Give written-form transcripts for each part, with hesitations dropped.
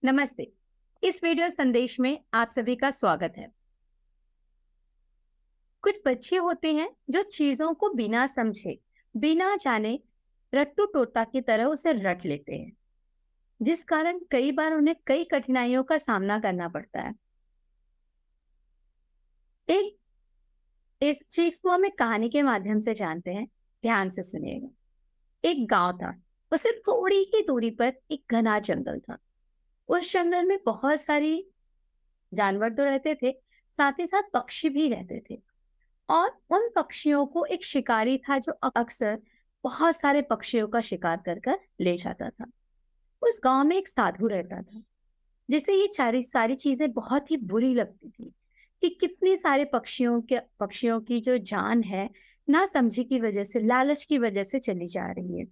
नमस्ते। इस वीडियो संदेश में आप सभी का स्वागत है। कुछ बच्चे होते हैं जो चीजों को बिना समझे, बिना जाने रट्टू तोता की तरह उसे रट लेते हैं, जिस कारण कई बार उन्हें कई कठिनाइयों का सामना करना पड़ता है। एक इस चीज को हम एक कहानी के माध्यम से जानते हैं। ध्यान से सुनिएगा। एक गांव था। उसे थोड़ी ही दूरी पर एक घना जंगल था। उस जंगल में बहुत सारी जानवर तो रहते थे, साथ ही साथ पक्षी भी रहते थे। और उन पक्षियों को एक शिकारी था जो अक्सर बहुत सारे पक्षियों का शिकार कर कर ले जाता था। उस गांव में एक साधु रहता था, जिसे ये सारी सारी चीजें बहुत ही बुरी लगती थी कि कितने सारे पक्षियों की जो जान है, ना समझी की वजह से, लालच की वजह से चली जा रही है।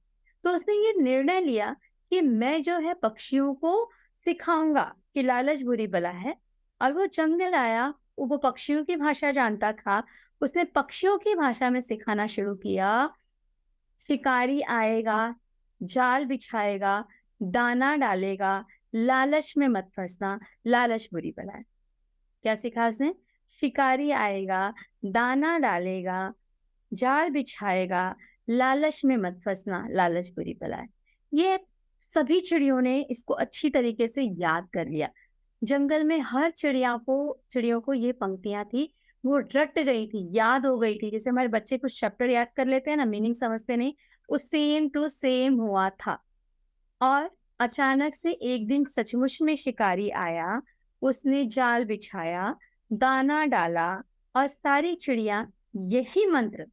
तो उसने ये निर्णय लिया कि मैं जो है पक्षियों को सिखाऊंगा कि लालच बुरी बला है। और वो जंगल आया। वो पक्षियों की भाषा जानता था। उसने पक्षियों की भाषा में सिखाना शुरू किया। शिकारी आएगा, जाल बिछाएगा, दाना डालेगा, लालच में मत फंसना, लालच बुरी बला है। क्या सीखा उसने? शिकारी आएगा, दाना डालेगा, जाल बिछाएगा, लालच में मत फंसना, लालच बुरी बला है। ये सभी चिड़ियों ने इसको अच्छी तरीके से याद कर लिया। जंगल में हर चिड़ियों को ये पंक्तियां थी, वो रट गई थी, याद हो गई थी। जैसे हमारे बच्चे कुछ चैप्टर याद कर लेते हैं ना, मीनिंग समझते नहीं, उस सेम टू सेम हुआ था। और अचानक से एक दिन सचमुच में शिकारी आया। उसने जाल बिछाया, दाना डाला, और सारी चिड़िया यही मंत्र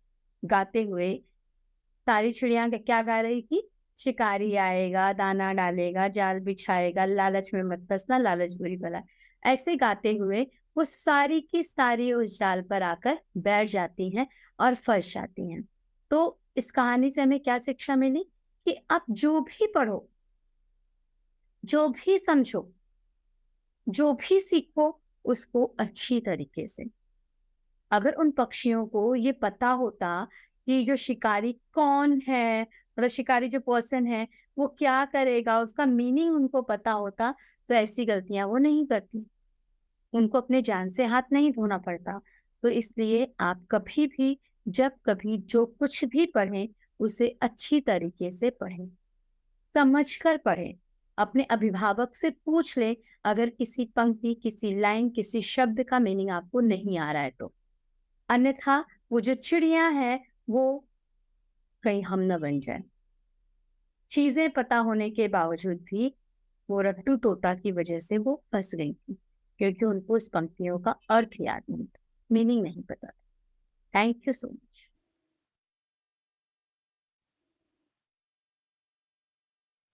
गाते हुए, सारी चिड़िया क्या गा रही थी? शिकारी आएगा, दाना डालेगा, जाल बिछाएगा, लालच में मत फंसना, लालच बुरी बला है। ऐसे गाते हुए वो सारी की सारी उस जाल पर आकर बैठ जाती हैं और फंस जाती हैं। तो इस कहानी से हमें क्या शिक्षा मिली? कि आप जो भी पढ़ो, जो भी समझो, जो भी सीखो, उसको अच्छी तरीके से। अगर उन पक्षियों को ये पता होता कि जो शिकारी कौन है, मतलब शिकारी जो पर्सन है वो क्या करेगा, उसका मीनिंग उनको पता होता, तो ऐसी गलतियां वो नहीं करती, उनको अपने जान से हाथ नहीं धोना पड़ता। तो इसलिए आप कभी भी, जब कभी जो कुछ भी पढ़ें, उसे अच्छी तरीके से पढ़ें, समझकर पढ़ें। अपने अभिभावक से पूछ लें अगर किसी पंक्ति, किसी लाइन, किसी शब्द का मीनिंग आपको नहीं आ रहा है तो। अन्यथा वो जो चिड़िया है वो कहीं हम न बन जाए। चीजें पता होने के बावजूद भी वो रट्टू तोता की वजह से वो फंस गई थी, क्योंकि उनको उस पंक्तियों का अर्थ याद नहीं था, मीनिंग नहीं पता था। Thank you so much.